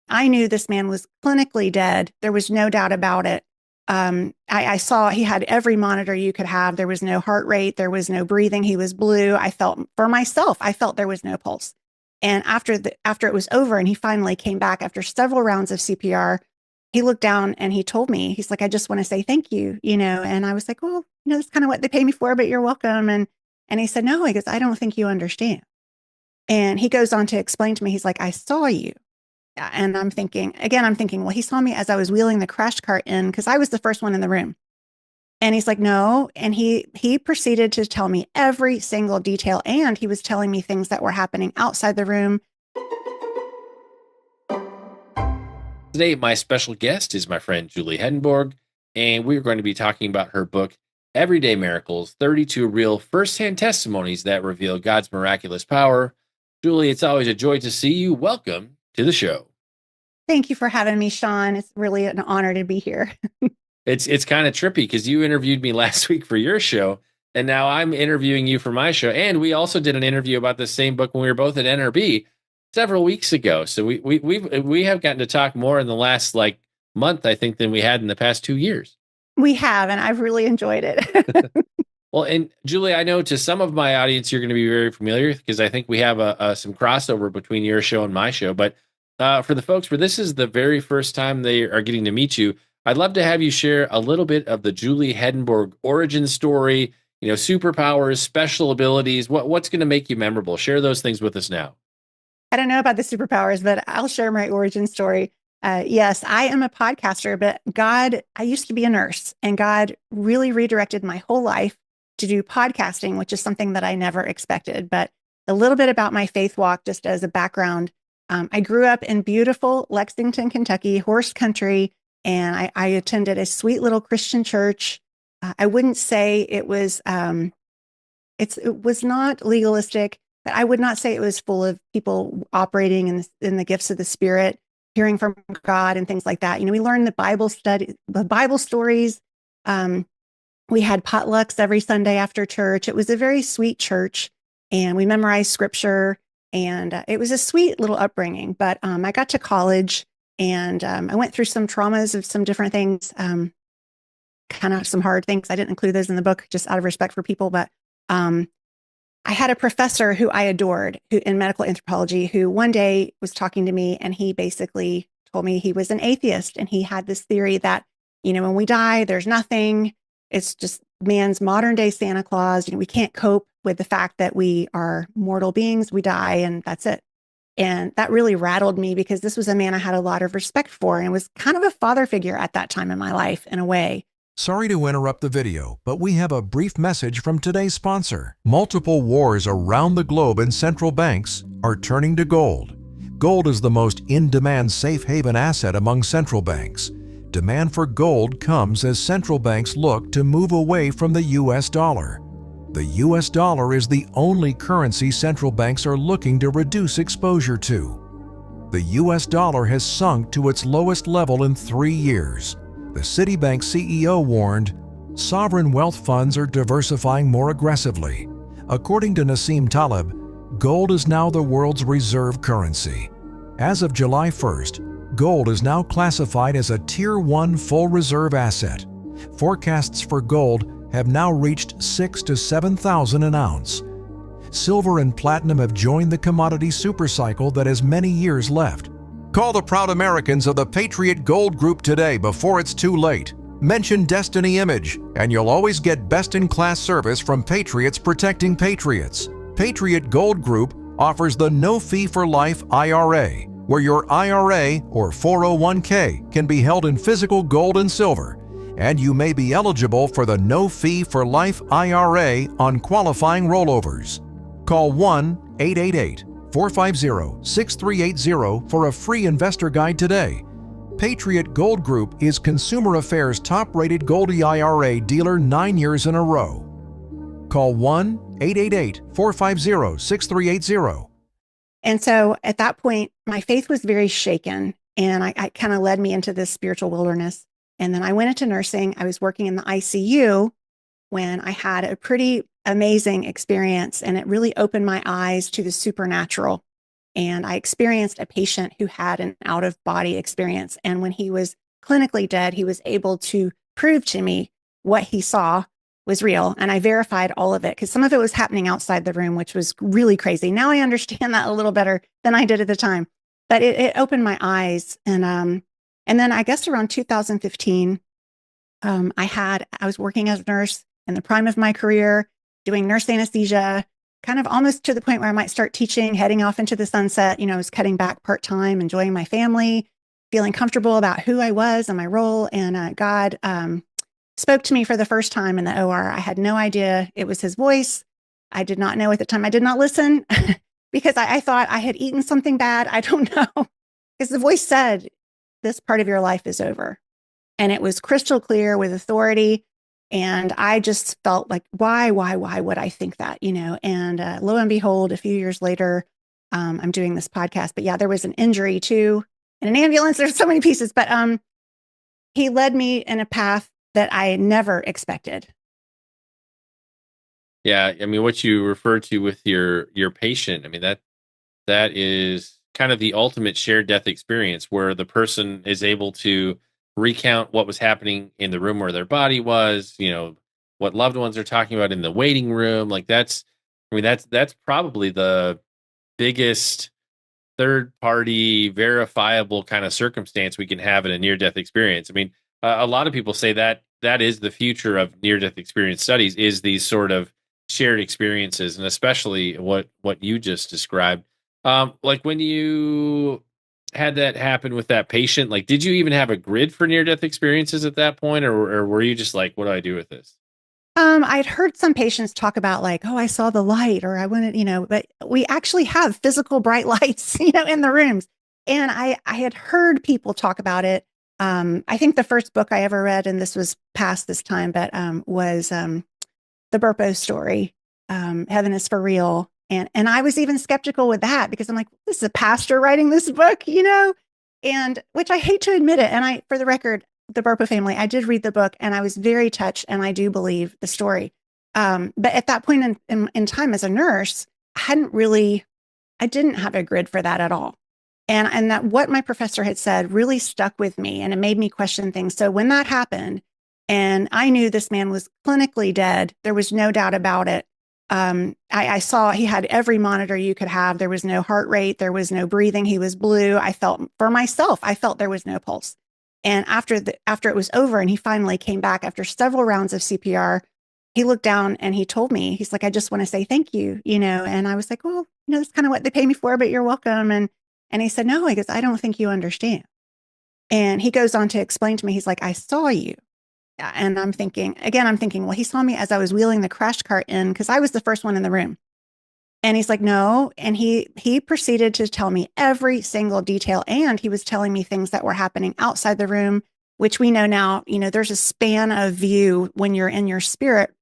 I knew this man was clinically dead. There was no doubt about it. I saw he had every monitor you could have. There was no heart rate. There was no breathing. He was blue. I felt for myself, I felt there was no pulse. And after it was over and he finally came back after several rounds of CPR, he looked down and he told me, he's like, I just want to say thank you, and I was like, well, that's kind of what they pay me for, but you're welcome. And he said, no, he goes, I don't think you understand. And he goes on to explain to me, he's like, I saw you. And I'm thinking, well, he saw me as I was wheeling the crash cart in because I was the first one in the room. And he's like, no. And he proceeded to tell me every single detail. And he was telling me things that were happening outside the room. Today, my special guest is my friend Julie Hedenborg, and we're going to be talking about her book, Everyday Miracles, 32 Real Firsthand Testimonies that Reveal God's Miraculous Power. Julie, it's always a joy to see you. Welcome to the show. Thank you for having me, Sean. It's really an honor to be here. It's kind of trippy because you interviewed me last week for your show, and now I'm interviewing you for my show. And we also did an interview about the same book when we were both at NRB several weeks ago. So we have gotten to talk more in the last month, I think, than we had in the past 2 years. We have, and I've really enjoyed it. Well, and Julie, I know to some of my audience, you're going to be very familiar because I think we have some crossover between your show and my show. But for the folks where this is the very first time they are getting to meet you, I'd love to have you share a little bit of the Julie Hedenborg origin story, superpowers, special abilities. What's going to make you memorable? Share those things with us now. I don't know about the superpowers, but I'll share my origin story. Yes, I am a podcaster, but I used to be a nurse, and God really redirected my whole life to do podcasting, which is something that I never expected. But a little bit about my faith walk, just as a background. I grew up in beautiful Lexington, Kentucky, horse country, and I attended a sweet little Christian church. I wouldn't say it was not legalistic, but I would not say it was full of people operating in the gifts of the Spirit, hearing from God and things like that. We learned the Bible stories. We had potlucks every Sunday after church. It was a very sweet church, and we memorized scripture, and it was a sweet little upbringing. But I got to college, and I went through some traumas of some different things, kind of some hard things. I didn't include those in the book just out of respect for people, but I had a professor who I adored in medical anthropology who one day was talking to me, and he basically told me he was an atheist, and he had this theory that, when we die, there's nothing. It's just man's modern day Santa Claus. We can't cope with the fact that we are mortal beings. We die and that's it. And that really rattled me because this was a man I had a lot of respect for and was kind of a father figure at that time in my life in a way. Sorry to interrupt the video, but we have a brief message from today's sponsor. Multiple wars around the globe and central banks are turning to gold. Gold is the most in-demand safe haven asset among central banks. Demand for gold comes as central banks look to move away from the US dollar. The US dollar is the only currency central banks are looking to reduce exposure to. The US dollar has sunk to its lowest level in 3 years. The Citibank CEO warned, sovereign wealth funds are diversifying more aggressively. According to Nassim Taleb, gold is now the world's reserve currency. As of July 1st, gold is now classified as a Tier 1 full reserve asset. Forecasts for gold have now reached 6,000 to 7,000 an ounce. Silver and platinum have joined the commodity supercycle that has many years left. Call the proud Americans of the Patriot Gold Group today before it's too late. Mention Destiny Image, and you'll always get best-in-class service from Patriots protecting Patriots. Patriot Gold Group offers the no-fee-for-life IRA, where your IRA or 401k can be held in physical gold and silver, and you may be eligible for the no-fee-for-life IRA on qualifying rollovers. Call 1-888-450-6380 for a free investor guide today. Patriot Gold Group is Consumer Affairs' top-rated Goldie IRA dealer 9 years in a row. Call 1-888-450-6380. And so at that point, my faith was very shaken, and I kind of led me into this spiritual wilderness. And then I went into nursing. I was working in the ICU when I had a pretty amazing experience, and it really opened my eyes to the supernatural. And I experienced a patient who had an out of body experience. And when he was clinically dead, he was able to prove to me what he saw was real. And I verified all of it because some of it was happening outside the room, which was really crazy. Now I understand that a little better than I did at the time, but it opened my eyes. And then I guess around 2015, I was working as a nurse in the prime of my career, doing nurse anesthesia, kind of almost to the point where I might start teaching, heading off into the sunset. I was cutting back part-time, enjoying my family, feeling comfortable about who I was and my role. And God spoke to me for the first time in the OR. I had no idea it was his voice. I did not know at the time. I did not listen because I thought I had eaten something bad. I don't know. Because the voice said, this part of your life is over. And it was crystal clear with authority. And I just felt like, why would I think that, And lo and behold, a few years later, I'm doing this podcast. But yeah, there was an injury too in an ambulance. There's so many pieces, but he led me in a path that I never expected. Yeah, I mean, what you referred to with your patient, I mean, that is kind of the ultimate shared death experience where the person is able to recount what was happening in the room where their body was, what loved ones are talking about in the waiting room. Like that's probably the biggest third party verifiable kind of circumstance we can have in a near death experience. I mean, a lot of people say that is the future of near death experience studies, is these sort of shared experiences, and especially what you just described. Like when you had that happen with that patient, like did you even have a grid for near death experiences at that point, or were you just like, what do I do with this? I'd heard some patients talk about like, oh, I saw the light, or I wanted, but we actually have physical bright lights, in the rooms. And I had heard people talk about it. I think the first book I ever read, and this was past this time, but was the Burpo story, Heaven is for Real. And I was even skeptical with that because I'm like, this is a pastor writing this book, and which I hate to admit it. And for the record, the Burpo family, I did read the book and I was very touched and I do believe the story. But at that point in time as a nurse, I didn't have a grid for that at all. And that what my professor had said really stuck with me and it made me question things. So when that happened and I knew this man was clinically dead, there was no doubt about it. I saw he had every monitor you could have. There was no heart rate. There was no breathing. He was blue. I felt there was no pulse. And after it was over and he finally came back after several rounds of CPR, he looked down and he told me, he's like, I just want to say thank you, and I was like, well, that's kind of what they pay me for, but you're welcome. And he said, no, he goes, I don't think you understand. And he goes on to explain to me, he's like, I saw you. And I'm thinking, well, he saw me as I was wheeling the crash cart in because I was the first one in the room. And he's like, no. And he proceeded to tell me every single detail. And he was telling me things that were happening outside the room, which we know now, there's a span of view when you're in your spirit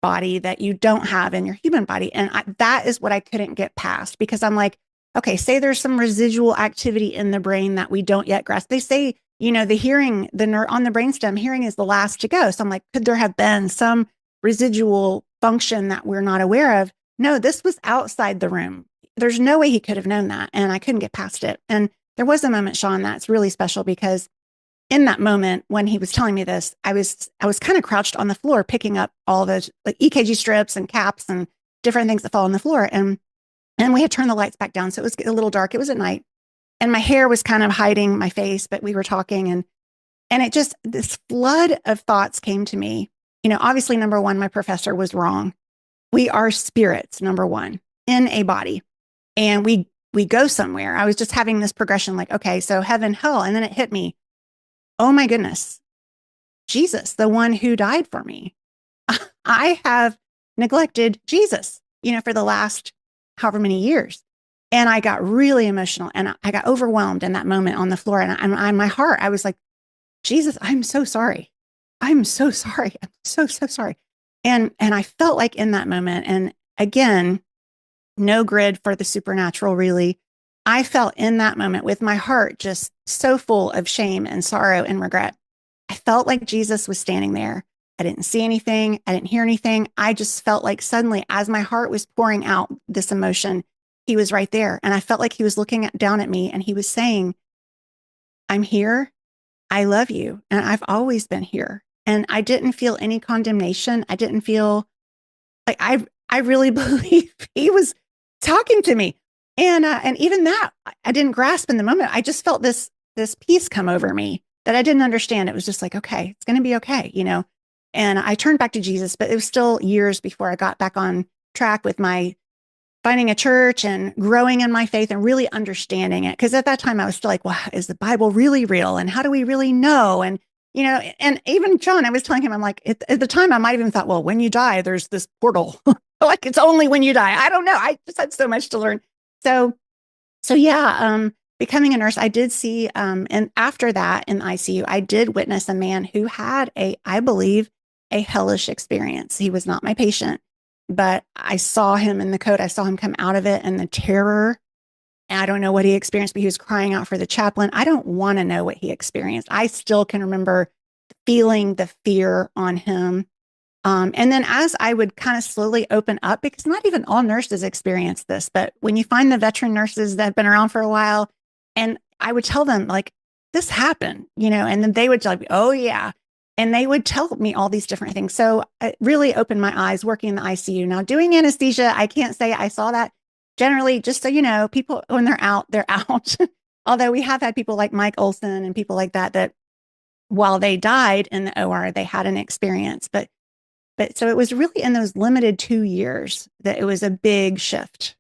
body that you don't have in your human body. And that is what I couldn't get past because I'm like, okay, say there's some residual activity in the brain that we don't yet grasp. They say, the hearing, on the brainstem, hearing is the last to go. So I'm like, could there have been some residual function that we're not aware of? No, this was outside the room. There's no way he could have known that. And I couldn't get past it. And there was a moment, Sean, that's really special because in that moment when he was telling me this, I was kind of crouched on the floor, picking up all the like EKG strips and caps and different things that fall on the floor. And we had turned the lights back down. So it was a little dark. It was at night. And my hair was kind of hiding my face, but we were talking and it just, this flood of thoughts came to me. Obviously, number one, my professor was wrong. We are spirits, number one, in a body. And we go somewhere. I was just having this progression like, okay, so heaven, hell. And then it hit me. Oh my goodness. Jesus, the one who died for me. I have neglected Jesus, for the last however many years. And I got really emotional and I got overwhelmed in that moment on the floor. And my heart, I was like, Jesus, I'm so sorry. I'm so sorry. I'm so sorry. And I felt like in that moment, and again, no grid for the supernatural, really. I felt in that moment with my heart just so full of shame and sorrow and regret. I felt like Jesus was standing there. I didn't see anything. I didn't hear anything. I just felt like suddenly, as my heart was pouring out this emotion, he was right there. And I felt like he was looking down at me and he was saying, I'm here. I love you. And I've always been here. And I didn't feel any condemnation. I didn't feel like I really believe he was talking to me. And even that I didn't grasp in the moment. I just felt this peace come over me that I didn't understand. It was just like, okay, it's going to be okay, you know? And I turned back to Jesus, but it was still years before I got back on track with my finding a church and growing in my faith and really understanding it. Because at that time I was still like, well, is the Bible really real? And how do we really know? And, you know, and even John, I was telling him, I'm like, at the time I might have even thought, well, when you die, there's this portal. Like it's only when you die. I don't know. I just had so much to learn. So yeah, becoming a nurse, I did see, and after that in the ICU, I did witness a man who had I believe, a hellish experience. He was not my patient, but I saw him in the code. I saw him come out of it and the terror. And I don't know what he experienced, but he was crying out for the chaplain. I don't want to know what he experienced. I still can remember feeling the fear on him. And then as I would kind of slowly open up, because not even all nurses experience this, but when you find the veteran nurses that have been around for a while, and I would tell them like, this happened, you know, and then they would tell me, oh yeah. And they would tell me all these different things. So it really opened my eyes working in the ICU. Now doing anesthesia, I can't say I saw that. Generally, just so you know, people, when they're out, they're out. Although we have had people like Mike Olson and people like that while they died in the OR, they had an experience. But so it was really in those limited 2 years that it was a big shift.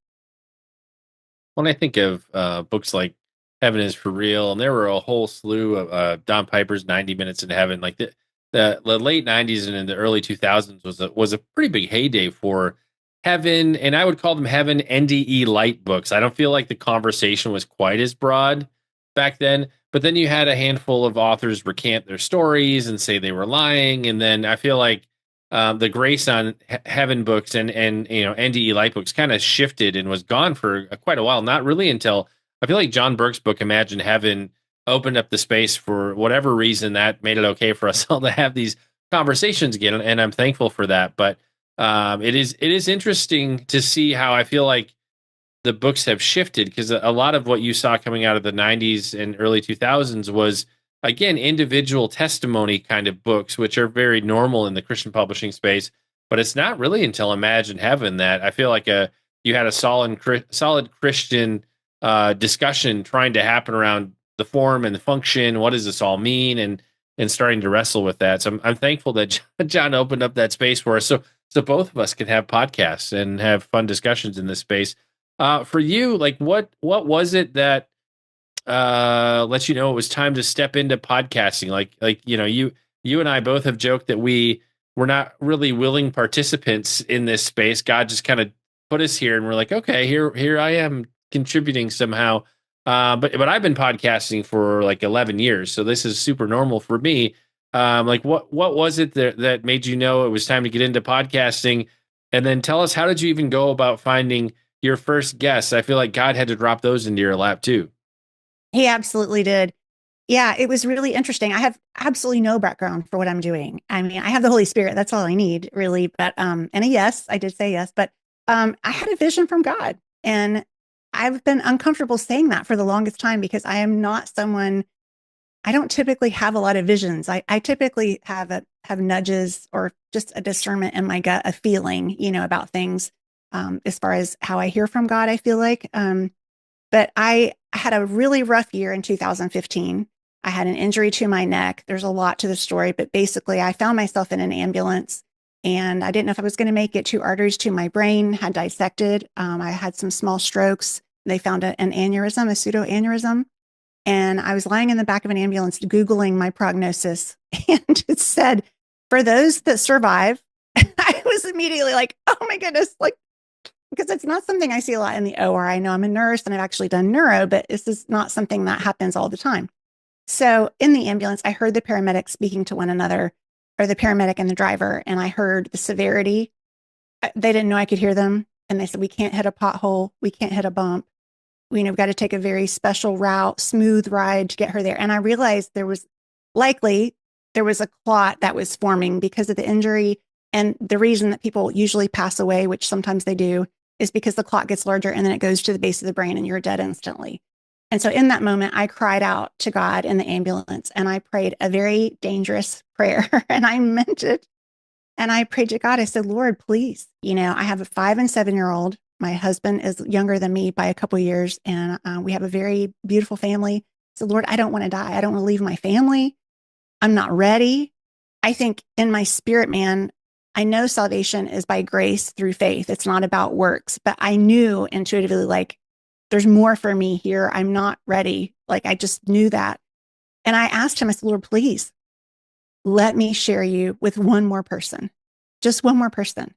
When I think of books like Heaven is for Real, and there were a whole slew of Don Piper's 90 Minutes in Heaven, like the late 90s and in the early 2000s was a pretty big heyday for Heaven, and I would call them Heaven NDE light books. I don't feel like the conversation was quite as broad back then, but then you had a handful of authors recant their stories and say they were lying, and then I feel like the grace on Heaven books and you know NDE light books kind of shifted and was gone for quite a while. Not really until I feel like John Burke's book Imagine Heaven opened up the space for whatever reason that made it okay for us all to have these conversations again, and I'm thankful for that. But it is interesting to see how I feel like the books have shifted, because a lot of what you saw coming out of the 90s and early 2000s was, again, individual testimony kind of books, which are very normal in the Christian publishing space. But it's not really until Imagine Heaven that I feel like you had a solid Christian discussion trying to happen around the form and the function. What does this all mean? And starting to wrestle with that. So I'm thankful that John opened up that space for us. So both of us can have podcasts and have fun discussions in this space. For you, like what was it that let you know it was time to step into podcasting? Like you know, you and I both have joked that we were not really willing participants in this space. God just kind of put us here, and we're like, okay, here I am contributing somehow. But I've been podcasting for like 11 years, so this is super normal for me. Like what was it that made you know it was time to get into podcasting? And then tell us, how did you even go about finding your first guests? I feel like God had to drop those into your lap too. He absolutely did. Yeah, it was really interesting. I have absolutely no background for what I'm doing. I mean, I have the Holy Spirit. That's all I need, really. But and a yes, I did say yes, but I had a vision from God, and I've been uncomfortable saying that for the longest time because I am not someone. I don't typically have a lot of visions. I typically have nudges or just a discernment in my gut, a feeling, you know, about things as far as how I hear from God. I feel like, but I had a really rough year in 2015. I had an injury to my neck. There's a lot to the story, but basically I found myself in an ambulance and I didn't know if I was going to make it. 2 arteries to my brain had dissected. I had some small strokes. They found an aneurysm, a pseudoaneurysm. And I was lying in the back of an ambulance Googling my prognosis, and it said, for those that survive, I was immediately like, oh my goodness, like, because it's not something I see a lot in the OR. I know I'm a nurse and I've actually done neuro, but this is not something that happens all the time. So in the ambulance, I heard the paramedics speaking to one another, or the paramedic and the driver, and I heard the severity. They didn't know I could hear them. And they said, we can't hit a pothole. We can't hit a bump. We've got to take a very special route, smooth ride to get her there. And I realized there was a clot that was forming because of the injury. And the reason that people usually pass away, which sometimes they do, is because the clot gets larger and then it goes to the base of the brain and you're dead instantly. And so in that moment, I cried out to God in the ambulance and I prayed a very dangerous prayer and I meant it. And I prayed to God. I said, Lord, please, I have a 5 and 7-year-old. My husband is younger than me by a couple of years, and we have a very beautiful family. So, Lord, I don't want to die. I don't want to leave my family. I'm not ready. I think in my spirit, man, I know salvation is by grace through faith. It's not about works, but I knew intuitively, like, there's more for me here. I'm not ready. Like, I just knew that. And I asked him, I said, Lord, please let me share you with one more person, just one more person.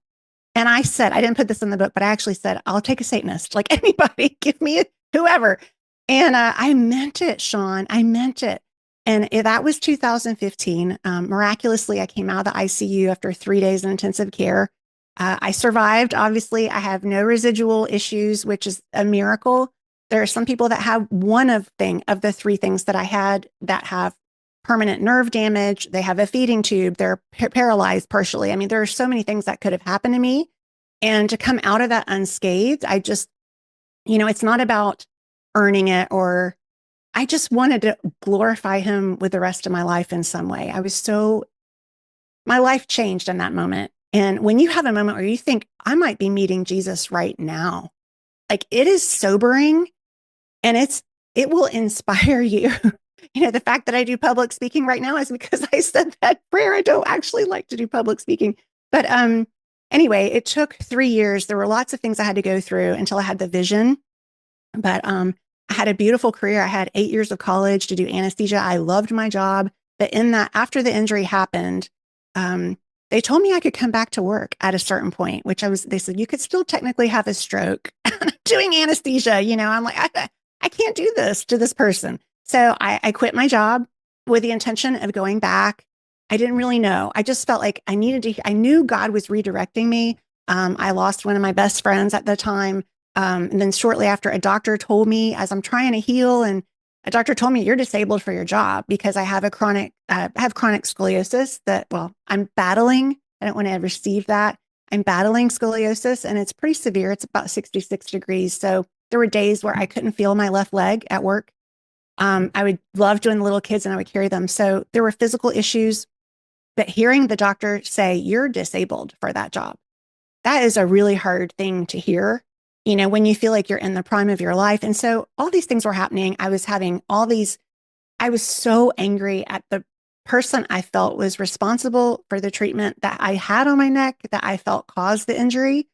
And I said, I didn't put this in the book, but I actually said, I'll take a Satanist, like anybody, give me whoever. And I meant it, Sean. I meant it. And that was 2015. Miraculously, I came out of the ICU after 3 days in intensive care. I survived. Obviously, I have no residual issues, which is a miracle. There are some people that have one of the 3 things that I had that have permanent nerve damage. They have a feeding tube. They're paralyzed partially. I mean, there are so many things that could have happened to me. And to come out of that unscathed, I just, it's not about earning it, or I just wanted to glorify him with the rest of my life in some way. My life changed in that moment. And when you have a moment where you think, I might be meeting Jesus right now, like, it is sobering and it will inspire you. The fact that I do public speaking right now is because I said that prayer. I don't actually like to do public speaking. But anyway, it took 3 years. There were lots of things I had to go through until I had the vision. But I had a beautiful career. I had 8 years of college to do anesthesia. I loved my job. But in that, after the injury happened, they told me I could come back to work at a certain point, they said, you could still technically have a stroke doing anesthesia. I'm like, I can't do this to this person. So I quit my job with the intention of going back. I didn't really know. I just felt like I knew God was redirecting me. I lost one of my best friends at the time. And then shortly after, a doctor told me, as I'm trying to heal, and a doctor told me, you're disabled for your job because I have chronic scoliosis I'm battling. I don't want to receive that. I'm battling scoliosis and it's pretty severe. It's about 66 degrees. So there were days where I couldn't feel my left leg at work. I would love doing the little kids and I would carry them. So there were physical issues, but hearing the doctor say you're disabled for that job, that is a really hard thing to hear, when you feel like you're in the prime of your life. And so all these things were happening. I was so angry at the person I felt was responsible for the treatment that I had on my neck that I felt caused the injury.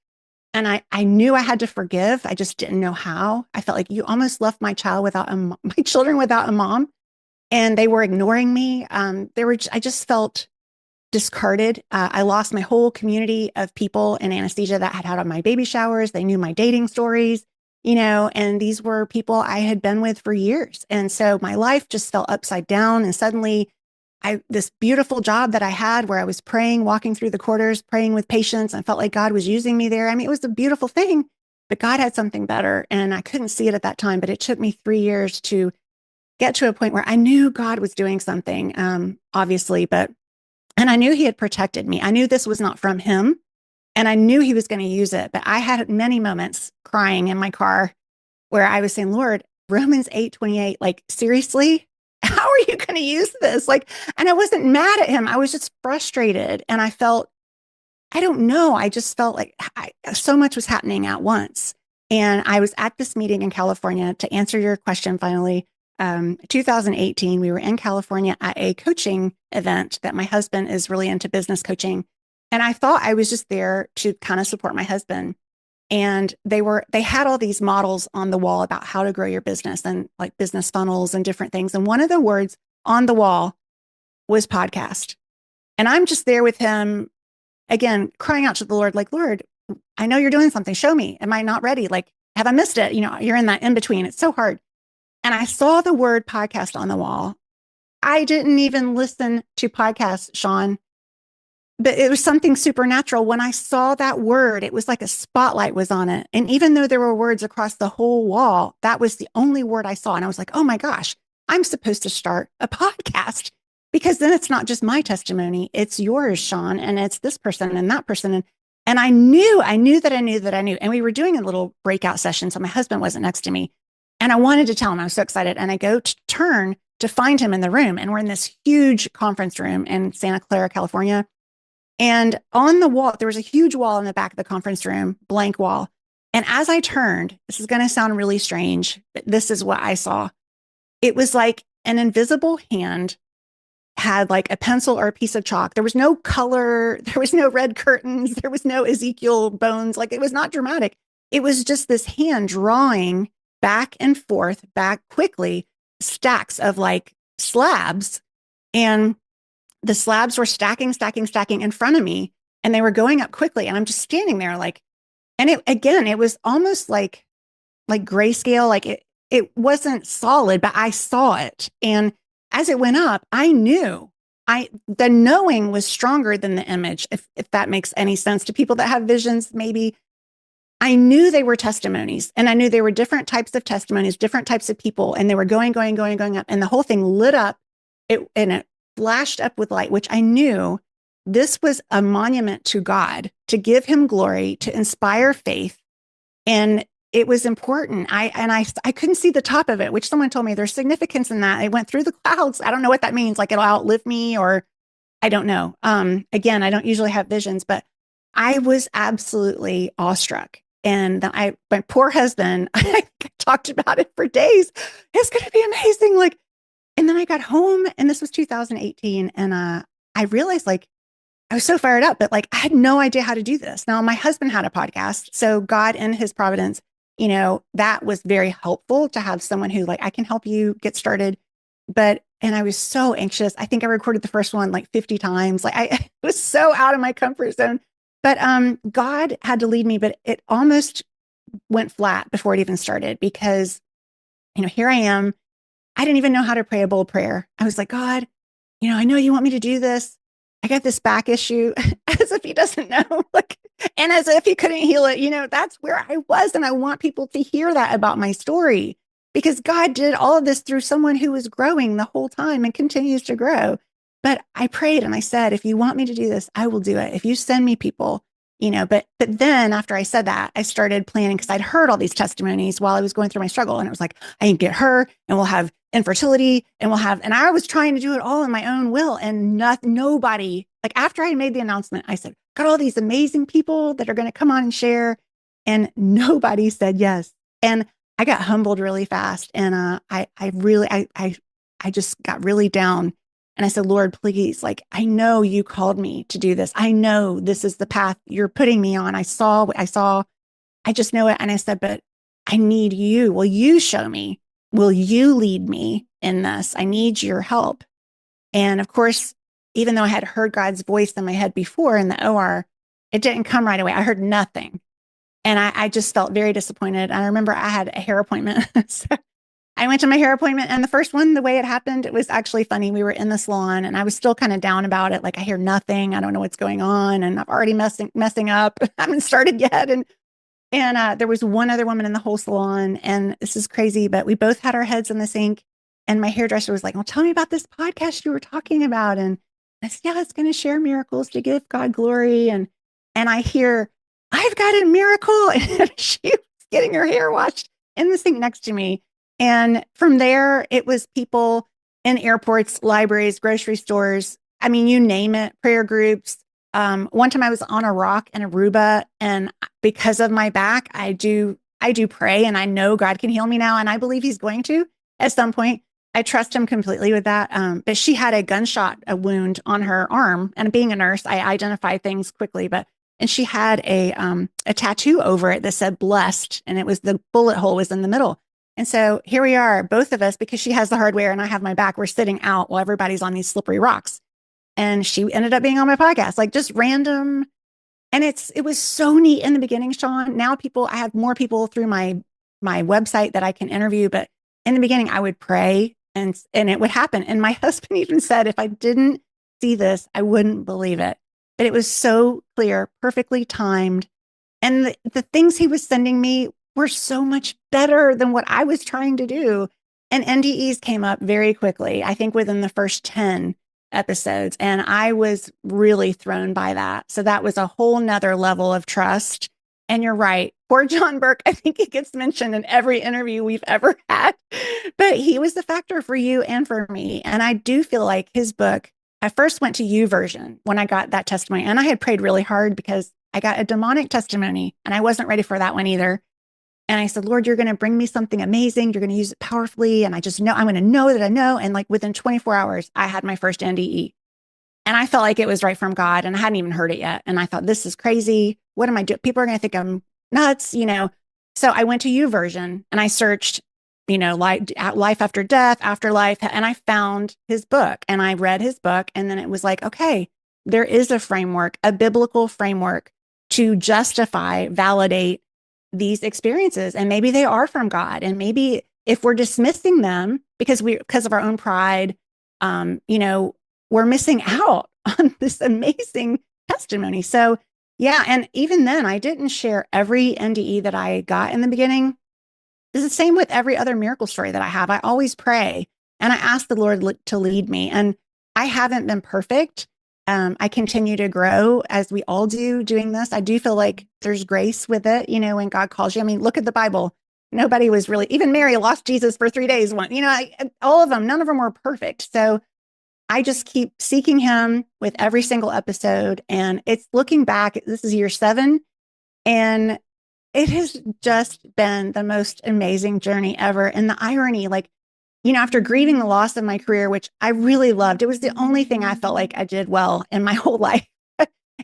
And I knew I had to forgive. I just didn't know how. I felt like you almost left my children without a mom, and they were ignoring me. I just felt discarded. I lost my whole community of people in anesthesia that had on my baby showers. They knew my dating stories, and these were people I had been with for years. And so my life just fell upside down. And suddenly this beautiful job that I had where I was praying, walking through the corridors, praying with patients. I felt like God was using me there. I mean, it was a beautiful thing, but God had something better and I couldn't see it at that time. But it took me 3 years to get to a point where I knew God was doing something, obviously, and I knew he had protected me. I knew this was not from him and I knew he was going to use it. But I had many moments crying in my car where I was saying, Lord, Romans 8:28, like, seriously? How are you going to use this? And I wasn't mad at him. I was just frustrated. And I don't know. I just felt like so much was happening at once. And I was at this meeting in California, to answer your question finally. 2018, we were in California at a coaching event that my husband is really into business coaching. And I thought I was just there to kind of support my husband. And they had all these models on the wall about how to grow your business and like business funnels and different things. And one of the words on the wall was podcast. And I'm just there with him, again, crying out to the Lord, like, Lord, I know you're doing something. Show me. Am I not ready? Like, have I missed it? You're in that in between. It's so hard. And I saw the word podcast on the wall. I didn't even listen to podcasts, Sean. But it was something supernatural. When I saw that word, it was like a spotlight was on it. And even though there were words across the whole wall, that was the only word I saw. And I was like, oh my gosh, I'm supposed to start a podcast, because then it's not just my testimony. It's yours, Sean. And it's this person and that person. And And I knew. And we were doing a little breakout session. So my husband wasn't next to me. And I wanted to tell him, I was so excited. And I go to turn to find him in the room. And we're in this huge conference room in Santa Clara, California. And on the wall, there was a huge wall in the back of the conference room, blank wall. And as I turned, this is going to sound really strange, but this is what I saw. It was like an invisible hand had like a pencil or a piece of chalk. There was no color. There was no red curtains. There was no Ezekiel bones. Like, it was not dramatic. It was just this hand drawing back and forth, back quickly, stacks of like slabs. And the slabs were stacking in front of me, and they were going up quickly. And I'm just standing there like, and it was almost like grayscale. Like it wasn't solid, but I saw it. And as it went up, I knew the knowing was stronger than the image. If that makes any sense to people that have visions, maybe. I knew they were testimonies, and I knew there were different types of testimonies, different types of people, and they were going up, and the whole thing lit up. And it flashed up with light, which I knew this was a monument to God, to give him glory, to inspire faith. And it was important. I couldn't see the top of it, which someone told me there's significance in that. It went through the clouds. I don't know what that means. Like, it'll outlive me, or I don't know. Again, I don't usually have visions, but I was absolutely awestruck. And my poor husband, I talked about it for days. It's going to be amazing. Like, and then I got home, and this was 2018. And I realized, like, I was so fired up, but like, I had no idea how to do this. Now, my husband had a podcast. So God, in his providence, that was very helpful to have someone who, like, I can help you get started. And I was so anxious. I think I recorded the first one like 50 times. Like, I was so out of my comfort zone. But God had to lead me, but it almost went flat before it even started, because, here I am. I didn't even know how to pray a bold prayer. I was like, God, I know you want me to do this. I got this back issue, as if he doesn't know, like, and as if he couldn't heal it. That's where I was. And I want people to hear that about my story, because God did all of this through someone who was growing the whole time and continues to grow. But I prayed and I said, if you want me to do this, I will do it. If you send me people, but then after I said that, I started planning, because I'd heard all these testimonies while I was going through my struggle. And it was like, I can get her, and we'll have infertility, and I was trying to do it all in my own will. And nobody, like, after I made the announcement, I said, got all these amazing people that are going to come on and share. And nobody said yes. And I got humbled really fast. And I just got really down. And I said, Lord, please, like, I know you called me to do this. I know this is the path you're putting me on. I saw, I just know it. And I said, but I need you. Will you show me? Will you lead me in this? I need your help. And of course, even though I had heard God's voice in my head before in the OR, it didn't come right away. I heard nothing. And I just felt very disappointed. I remember I had a hair appointment. So I went to my hair appointment, and the first one, the way it happened, it was actually funny. We were in the salon, and I was still kind of down about it. Like, I hear nothing. I don't know what's going on. And I'm already messing up. I haven't started yet. And there was one other woman in the whole salon, and this is crazy, but we both had our heads in the sink. And my hairdresser was like, well, tell me about this podcast you were talking about. And I said, yeah, it's going to share miracles to give God glory. And I hear, I've got a miracle. And she was getting her hair washed in the sink next to me. And from there, it was people in airports, libraries, grocery stores. I mean, you name it, prayer groups. One time I was on a rock in Aruba, and because of my back, I do pray, and I know God can heal me now. And I believe he's going to at some point. I trust him completely with that. But she had a wound on her arm, and being a nurse, I identify things quickly, and she had a tattoo over it that said blessed, and it was the bullet hole was in the middle. And so here we are, both of us, because she has the hardware and I have my back, we're sitting out while everybody's on these slippery rocks. And she ended up being on my podcast, like, just random. And it was so neat in the beginning, Sean. Now I have more people through my website that I can interview. But in the beginning, I would pray and it would happen. And my husband even said, if I didn't see this, I wouldn't believe it. But it was so clear, perfectly timed. And the things he was sending me were so much better than what I was trying to do. And NDEs came up very quickly. I think within the first 10 episodes. And I was really thrown by that. So that was a whole nother level of trust. And you're right. Poor John Burke, I think he gets mentioned in every interview we've ever had, but he was the factor for you and for me. And I do feel like his book, I first went to YouVersion when I got that testimony, and I had prayed really hard because I got a demonic testimony and I wasn't ready for that one either. And I said, Lord, you're going to bring me something amazing. You're going to use it powerfully. And I just know, I'm going to know that I know. And like within 24 hours, I had my first NDE. And I felt like it was right from God. And I hadn't even heard it yet. And I thought, this is crazy. What am I doing? People are going to think I'm nuts, you know? So I went to YouVersion and I searched, you know, life after death, afterlife. And I found his book and I read his book. And then it was like, okay, there is a framework, a biblical framework to justify, validate these experiences. And maybe they are from God. And maybe if we're dismissing them because of our own pride, you know, we're missing out on this amazing testimony. So yeah. And even then I didn't share every NDE that I got in the beginning. It's the same with every other miracle story that I have. I always pray and I ask the Lord to lead me. And I haven't been perfect. I continue to grow as we all do doing this. I do feel like there's grace with it, you know, when God calls you. I mean, look at the Bible. Nobody was really, even Mary lost Jesus for 3 days. You know, all of them, none of them were perfect. So I just keep seeking him with every single episode. And it's looking back, this is year 7. And it has just been the most amazing journey ever. And the irony, like, you know, after grieving the loss of my career, which I really loved, it was the only thing I felt like I did well in my whole life.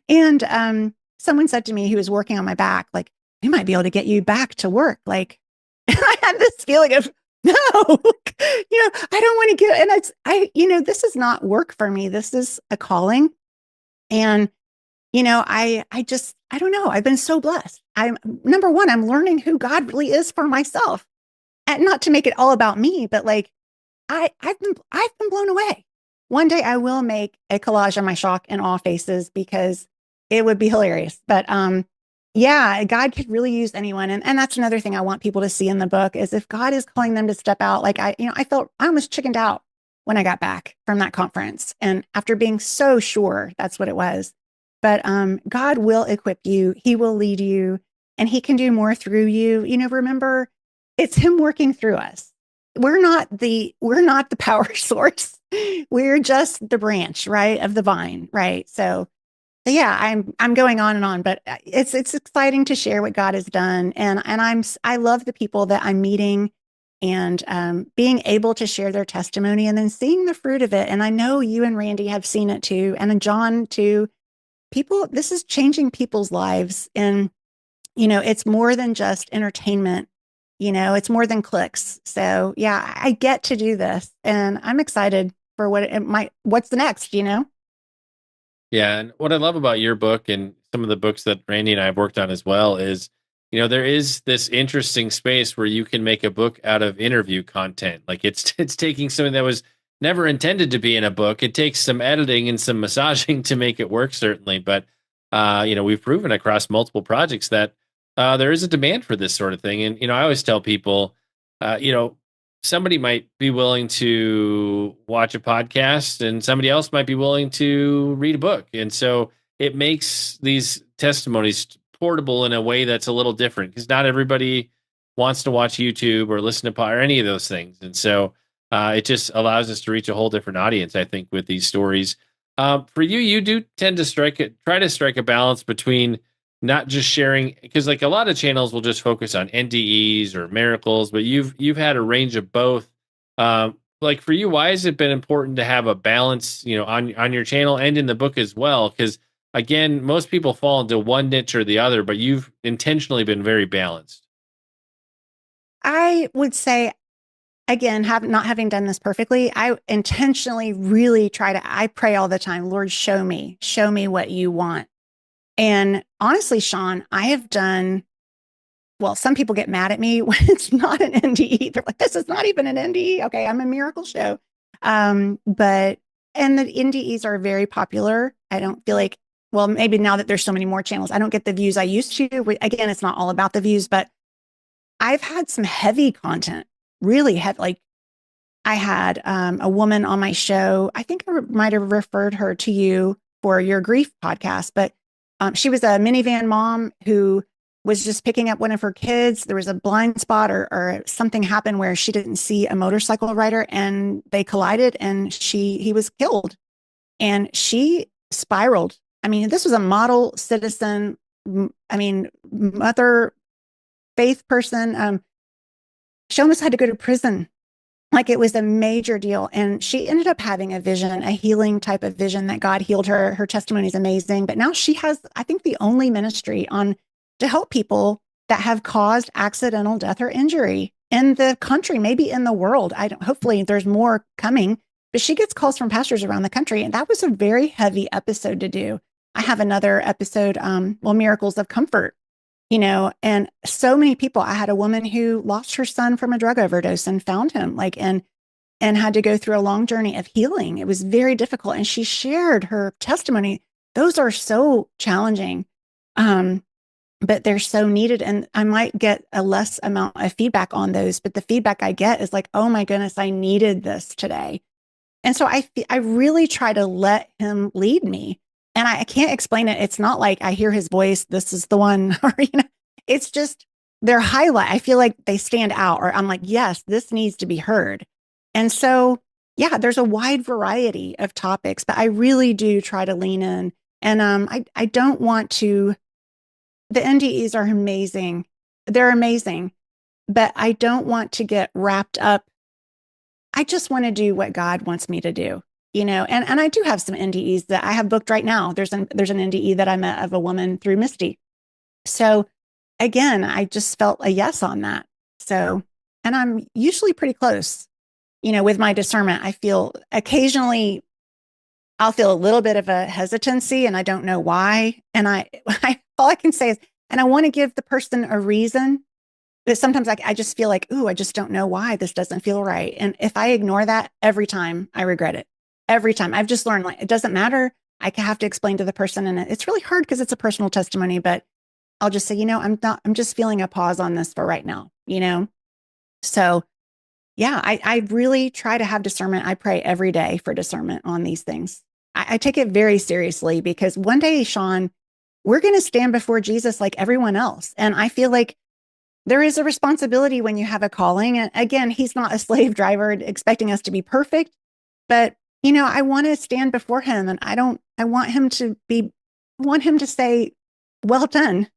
And someone said to me who was working on my back, like, we might be able to get you back to work. Like, and I had this feeling of, no, you know, I don't want to get, and you know, this is not work for me. This is a calling. And, you know, I don't know. I've been so blessed. Number one, I'm learning who God really is for myself. And not to make it all about me, but like, I've been blown away. One day I will make a collage of my shock and awe faces because it would be hilarious. But yeah, God could really use anyone. And that's another thing I want people to see in the book is if God is calling them to step out, like I almost chickened out when I got back from that conference. And after being so sure that's what it was. But God will equip you. He will lead you and he can do more through you. You know, remember, it's him working through us. We're not the power source. We're just the branch, right, of the vine, right? So yeah, I'm going on and on, but it's exciting to share what God has done, and I love the people that I'm meeting, and being able to share their testimony, and then seeing the fruit of it. And I know you and Randy have seen it too, and then John too. This is changing people's lives, and you know, it's more than just entertainment. You know, it's more than clicks. So yeah, I get to do this and I'm excited for what's the next, you know? Yeah. And what I love about your book and some of the books that Randy and I have worked on as well is, you know, there is this interesting space where you can make a book out of interview content. Like it's taking something that was never intended to be in a book. It takes some editing and some massaging to make it work, certainly. But, you know, we've proven across multiple projects that there is a demand for this sort of thing. And, you know, I always tell people, you know, somebody might be willing to watch a podcast and somebody else might be willing to read a book. And so it makes these testimonies portable in a way that's a little different because not everybody wants to watch YouTube or listen to or any of those things. And so it just allows us to reach a whole different audience, I think, with these stories. For you, you do tend to try to strike a balance between not just sharing, because like a lot of channels will just focus on NDEs or miracles, but you've had a range of both. Like for you, why has it been important to have a balance, you know, on your channel and in the book as well? Because again, most people fall into one niche or the other, but you've intentionally been very balanced. I would say, again, not having done this perfectly, I intentionally really I pray all the time, Lord, show me what you want. And honestly, Sean, I have done, well, some people get mad at me when it's not an NDE. They're like, this is not even an NDE. Okay, I'm a miracle show. And the NDEs are very popular. I don't feel like, well, maybe now that there's so many more channels, I don't get the views I used to. Again, it's not all about the views, but I've had some heavy content, really heavy, like I had a woman on my show. I think I might have referred her to you for your grief podcast, but she was a minivan mom who was just picking up one of her kids. There was a blind spot or something happened where she didn't see a motorcycle rider and they collided and he was killed. And she spiraled. I mean, this was a model citizen, I mean, mother, faith person. She almost had to go to prison. Like it was a major deal. And she ended up having a vision, a healing type of vision that God healed her. Her testimony is amazing. But now she has, I think, the only ministry on to help people that have caused accidental death or injury in the country, maybe in the world. Hopefully there's more coming, but she gets calls from pastors around the country. And that was a very heavy episode to do. I have another episode, Miracles of Comfort, and so many people. I had a woman who lost her son from a drug overdose and found him and had to go through a long journey of healing. It was very difficult. And she shared her testimony. Those are so challenging. But they're so needed. And I might get a less amount of feedback on those, but the feedback I get is like, oh my goodness, I needed this today. And so I really try to let him lead me. And I can't explain it. It's not like I hear his voice, this is the one, or, it's just their highlight. I feel like they stand out, or I'm like, yes, this needs to be heard. And so, yeah, there's a wide variety of topics, but I really do try to lean in. And I don't want to, the NDEs are amazing. They're amazing, but I don't want to get wrapped up. I just want to do what God wants me to do, and I do have some NDEs that I have booked right now. There's an NDE that I met of a woman through Misty. So again, I just felt a yes on that. So, and I'm usually pretty close, with my discernment. I feel occasionally I'll feel a little bit of a hesitancy and I don't know why. And all I can say is, and I want to give the person a reason. But sometimes I just feel like, ooh, I just don't know why this doesn't feel right. And if I ignore that every time, I regret it. Every time. I've just learned, like, it doesn't matter. I have to explain to the person. And it's really hard because it's a personal testimony, but I'll just say, I'm just feeling a pause on this for right now, So yeah, I really try to have discernment. I pray every day for discernment on these things. I take it very seriously because one day, Sean, we're going to stand before Jesus like everyone else. And I feel like there is a responsibility when you have a calling. And again, he's not a slave driver expecting us to be perfect, but I want to stand before him and I want him to say, well done,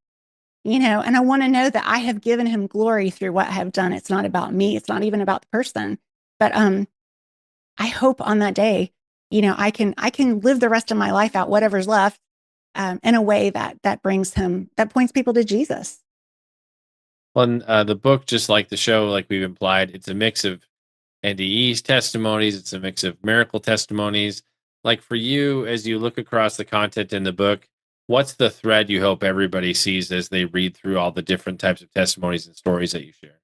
and I want to know that I have given him glory through what I have done. It's not about me. It's not even about the person, but, I hope on that day, I can live the rest of my life out, whatever's left, in a way that points people to Jesus. Well, the book, just like the show, like we've implied, it's a mix of NDE's testimonies. It's a mix of miracle testimonies. Like for you, as you look across the content in the book, what's the thread you hope everybody sees as they read through all the different types of testimonies and stories that you share?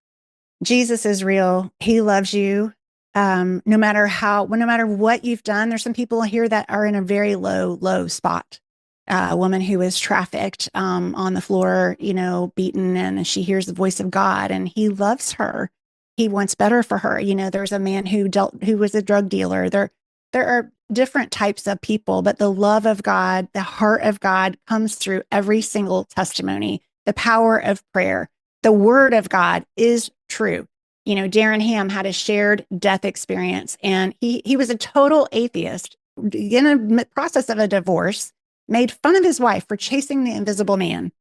Jesus is real. He loves you. No matter what you've done. There's some people here that are in a very low spot. A woman who was trafficked on the floor, beaten, and she hears the voice of God and he loves her. He wants better for her. There's a man who was a drug dealer. There are different types of people, but the love of God, the heart of God comes through every single testimony. The power of prayer, the word of God is true. Darren Ham had a shared death experience and he was a total atheist in a process of a divorce, made fun of his wife for chasing the invisible man.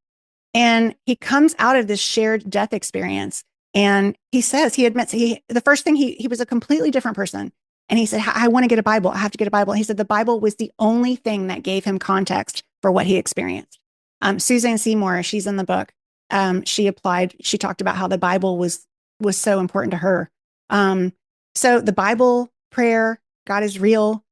And he comes out of this shared death experience and he admits the first thing he was a completely different person. And he said, I want to get a Bible. I have to get a Bible. He said the Bible was the only thing that gave him context for what he experienced. Suzanne Seymour, she's in the book. She talked about how the Bible was so important to her. So the Bible, prayer, God is real,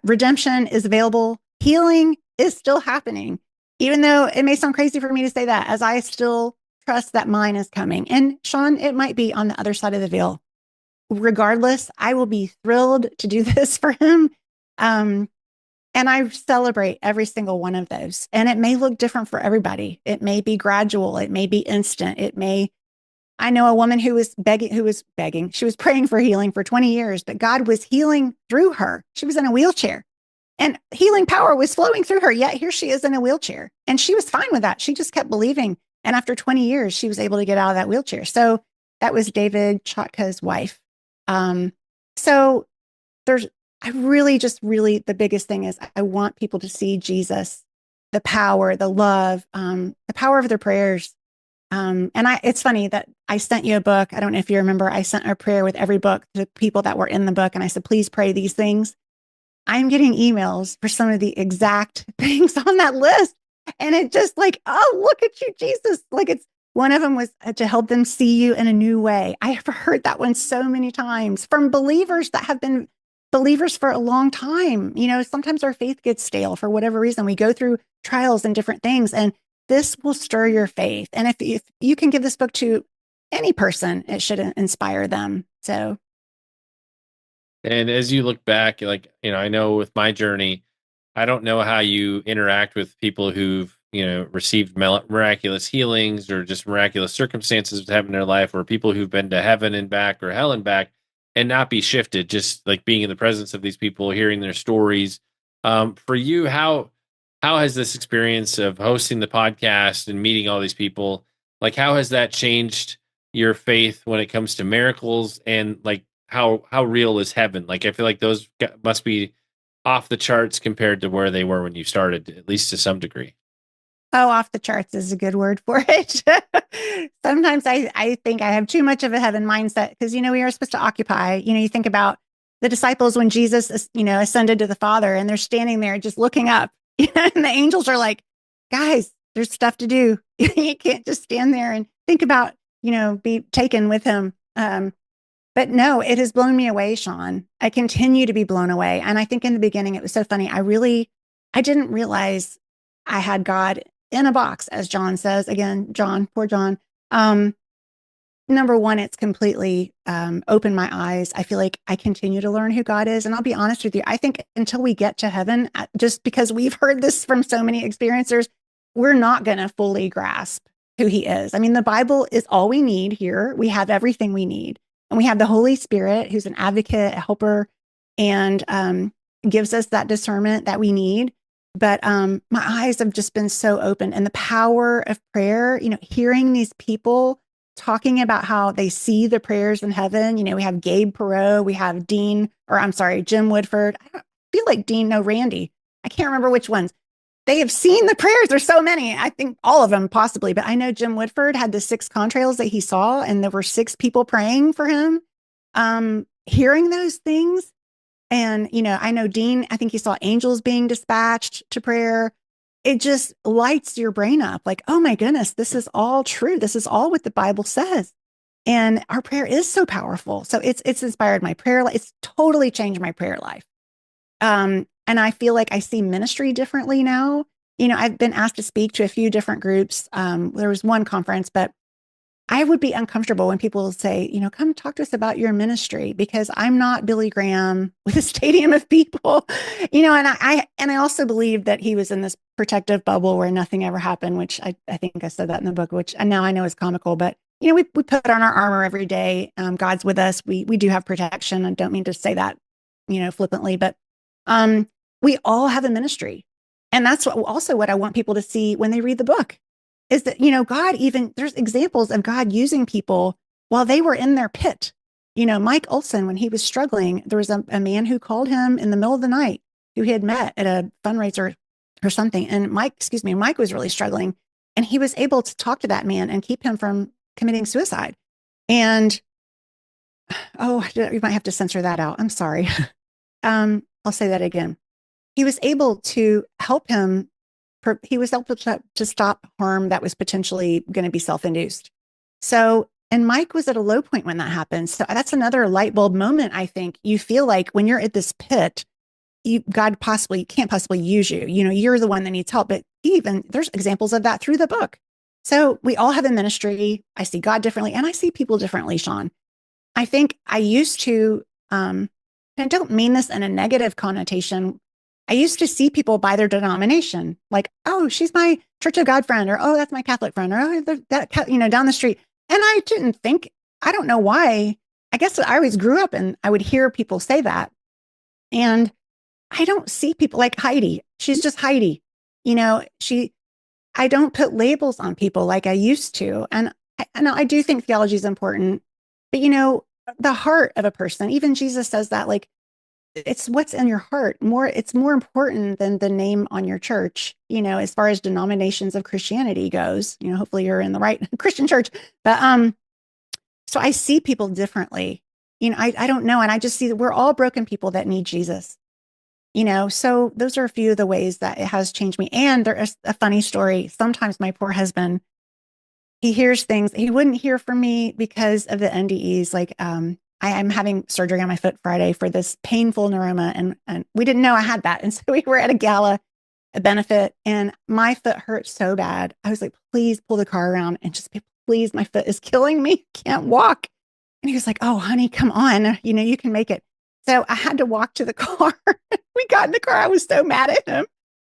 redemption is available, healing is still happening, even though it may sound crazy for me to say that, as I still trust that mine is coming. And Sean, it might be on the other side of the veil. Regardless, I will be thrilled to do this for him. And I celebrate every single one of those. And it may look different for everybody. It may be gradual. It may be instant. It may I know a woman who was begging. She was praying for healing for 20 years, but God was healing through her. She was in a wheelchair and healing power was flowing through her. Yet here she is in a wheelchair and she was fine with that. She just kept believing. And after 20 years, she was able to get out of that wheelchair. So that was David Chotka's wife. So I really the biggest thing is I want people to see Jesus, the power, the love, the power of their prayers. It's funny that I sent you a book. I don't know if you remember, I sent a prayer with every book to people that were in the book. And I said, please pray these things. I'm getting emails for some of the exact things on that list. And it just like, oh, look at you, Jesus. Like one of them was to help them see you in a new way. I have heard that one so many times from believers that have been believers for a long time. Sometimes our faith gets stale for whatever reason. We go through trials and different things, and this will stir your faith. And if you can give this book to any person, it should inspire them. So. And as you look back, I know with my journey, I don't know how you interact with people who've, received miraculous healings or just miraculous circumstances that happen in their life, or people who've been to heaven and back or hell and back and not be shifted, just like being in the presence of these people, hearing their stories. For you, how has this experience of hosting the podcast and meeting all these people, how has that changed your faith when it comes to miracles, and how real is heaven? I feel like those must be off the charts compared to where they were when you started, at least to some degree. Oh, off the charts is a good word for it. Sometimes I think I have too much of a heaven mindset because, we are supposed to occupy. You think about the disciples when Jesus, ascended to the Father, and they're standing there just looking up, and the angels are like, guys, there's stuff to do. You can't just stand there and think about, be taken with him. But no, it has blown me away, Sean. I continue to be blown away. And I think in the beginning, it was so funny. I didn't realize I had God in a box, as John says. Again, John, poor John. Number one, it's completely opened my eyes. I feel like I continue to learn who God is. And I'll be honest with you, I think until we get to heaven, just because we've heard this from so many experiencers, we're not going to fully grasp who he is. I mean, the Bible is all we need here. We have everything we need. And we have the Holy Spirit, who's an advocate, a helper, and gives us that discernment that we need. But my eyes have just been so open, and the power of prayer, hearing these people talking about how they see the prayers in heaven. We have Gabe Perot, we have Jim Woodford. I feel like Randy. I can't remember which ones. They have seen the prayers. There's so many. I think all of them possibly, but I know Jim Woodford had the 6 contrails that he saw, and there were 6 people praying for him. Hearing those things. And, I know Dean, I think he saw angels being dispatched to prayer. It just lights your brain up like, oh my goodness, this is all true. This is all what the Bible says. And our prayer is so powerful. So it's inspired my prayer life. It's totally changed my prayer life. And I feel like I see ministry differently now. I've been asked to speak to a few different groups. There was one conference, but I would be uncomfortable when people say, come talk to us about your ministry, because I'm not Billy Graham with a stadium of people, and I also believe that he was in this protective bubble where nothing ever happened, which I think I said that in the book, which now I know is comical, but we put on our armor every day. God's with us. We do have protection. I don't mean to say that, flippantly, but we all have a ministry. And that's what I want people to see when they read the book is that, God, there's examples of God using people while they were in their pit. Mike Olson, when he was struggling, there was a man who called him in the middle of the night who he had met at a fundraiser or something. And Mike was really struggling, and he was able to talk to that man and keep him from committing suicide. And, you might have to censor that out. I'm sorry. I'll say that again. He was able to help him. He was able to stop harm that was potentially going to be self-induced. So, and Mike was at a low point when that happened. So that's another light bulb moment. I think you feel like when you're at this pit, God can't possibly use you. You're the one that needs help. But there's examples of that through the book. So we all have a ministry. I see God differently, and I see people differently, Sean. I think I used to, and I don't mean this in a negative connotation. I used to see people by their denomination, like, oh, she's my Church of God friend, or, oh, that's my Catholic friend, or, oh, that, down the street. And I didn't think, I don't know why. I guess I always grew up and I would hear people say that. And I don't see people like Heidi. She's just Heidi. I don't put labels on people like I used to. And I do think theology is important, but the heart of a person, even Jesus says that, like, it's what's in your heart it's more important than the name on your church, as far as denominations of Christianity goes. Hopefully you're in the right Christian church. But so I see people differently. I don't know. And I just see that we're all broken people that need Jesus. So those are a few of the ways that it has changed me. And there's a funny story. Sometimes my poor husband, he hears things he wouldn't hear from me because of the NDEs. Like, I'm having surgery on my foot Friday for this painful neuroma, and we didn't know I had that. And so we were at a gala, a benefit, and my foot hurt so bad. I was like, please pull the car around and just be, please, my foot is killing me. Can't walk. And he was like, oh, honey, come on. You can make it. So I had to walk to the car. We got in the car. I was so mad at him.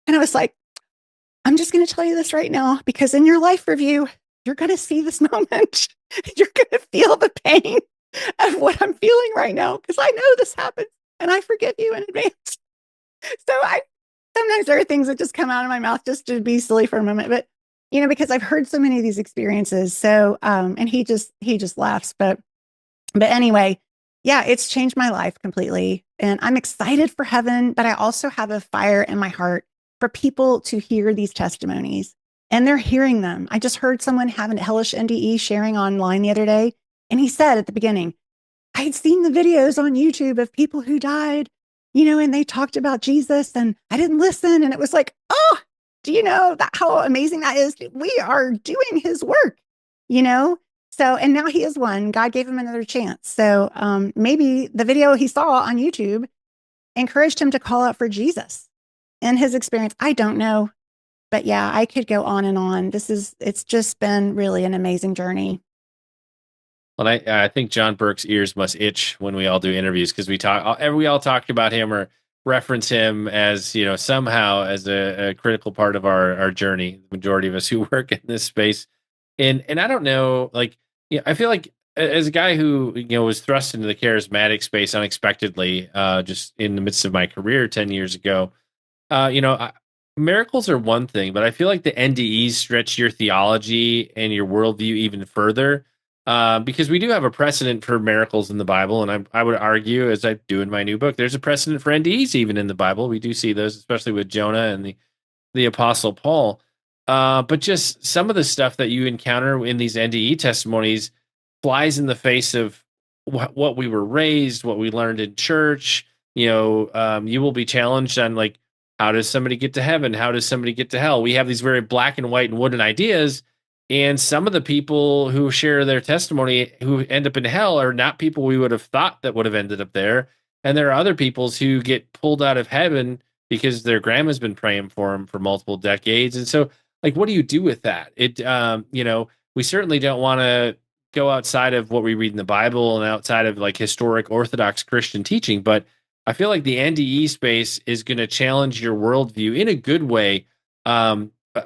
And I was like, I'm just going to tell you this right now, because in your life review, you're going to see this moment. You're going to feel the pain of what I'm feeling right now, because I know this happens and I forgive you in advance. So sometimes there are things that just come out of my mouth just to be silly for a moment, but because I've heard so many of these experiences. So, and he just laughs, but anyway, yeah, it's changed my life completely. And I'm excited for heaven, but I also have a fire in my heart for people to hear these testimonies, and they're hearing them. I just heard someone have a hellish NDE sharing online the other day. And he said at the beginning, I had seen the videos on YouTube of people who died, and they talked about Jesus, and I didn't listen. And it was like, oh, do you know that how amazing that is? We are doing his work, So, and now he is one. God gave him another chance. So maybe the video he saw on YouTube encouraged him to call out for Jesus and his experience. I don't know. But yeah, I could go on and on. It's just been really an amazing journey. Well, I think John Burke's ears must itch when we all do interviews, because we all talk about him or reference him as, somehow as a critical part of our journey. The majority of us who work in this space, and I don't know, like, I feel like as a guy who was thrust into the charismatic space unexpectedly, just in the midst of my career 10 years ago, miracles are one thing, but I feel like the NDEs stretch your theology and your worldview even further. Because we do have a precedent for miracles in the Bible, and I would argue, as I do in my new book, there's a precedent for NDEs even in the Bible. We do see those, especially with Jonah and the Apostle Paul. But just some of the stuff that you encounter in these NDE testimonies flies in the face of what we were raised, what we learned in church. You will be challenged on, like, how does somebody get to heaven? How does somebody get to hell? We have these very black and white and wooden ideas. And some of the people who share their testimony who end up in hell are not people we would have thought that would have ended up there. And there are other peoples who get pulled out of heaven because their grandma's been praying for them for multiple decades. And so, like, what do you do with that? We certainly don't want to go outside of what we read in the Bible and outside of, like, historic Orthodox Christian teaching. But I feel like the NDE space is going to challenge your worldview in a good way.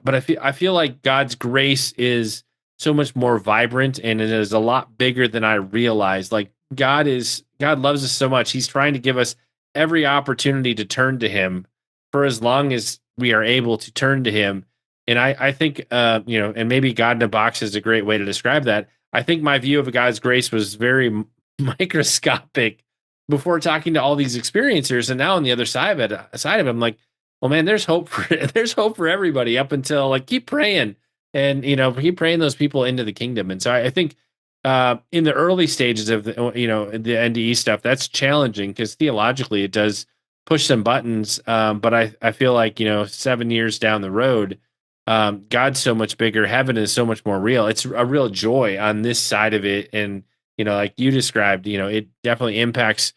But I feel like God's grace is so much more vibrant, and it is a lot bigger than I realized. Like, God loves us so much. He's trying to give us every opportunity to turn to him for as long as we are able to turn to him. And I think, and maybe God in a box is a great way to describe that. I think my view of God's grace was very microscopic before talking to all these experiencers. And now on the other side of it, I'm like, well, man, there's hope for everybody, up until, like, keep praying and, keep praying those people into the kingdom. And so I think in the early stages of the NDE stuff, that's challenging because theologically it does push some buttons. But I feel like, 7 years down the road, God's so much bigger. Heaven is so much more real. It's a real joy on this side of it. And, like you described, it definitely impacts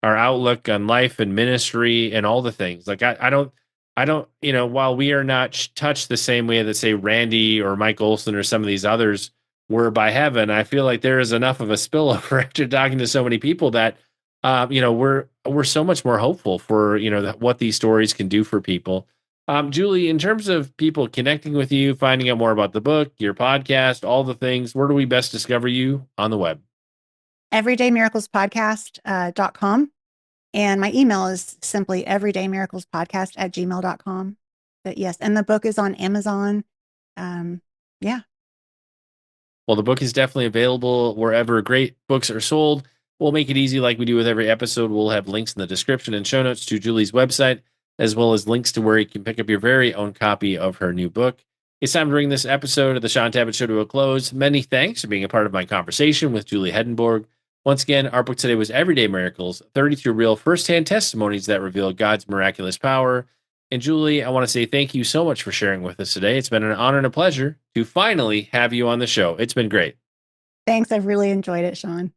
our outlook on life and ministry and all the things. Like, I don't, while we are not touched the same way that, say, Randy or Mike Olson or some of these others were by heaven, I feel like there is enough of a spillover after talking to so many people that, we're so much more hopeful for, what these stories can do for people. Julie, in terms of people connecting with you, finding out more about the book, your podcast, all the things, where do we best discover you on the web? everydaymiraclespodcast.com. And my email is simply everydaymiraclespodcast@gmail.com. But yes, and the book is on Amazon. Yeah. Well, the book is definitely available wherever great books are sold. We'll make it easy like we do with every episode. We'll have links in the description and show notes to Julie's website, as well as links to where you can pick up your very own copy of her new book. It's time to bring this episode of the Sean Tabbitt Show to a close. Many thanks for being a part of my conversation with Julie Hedenborg. Once again, our book today was Everyday Miracles, 32 real firsthand testimonies that reveal God's miraculous power. And Julie, I want to say thank you so much for sharing with us today. It's been an honor and a pleasure to finally have you on the show. It's been great. Thanks. I've really enjoyed it, Sean.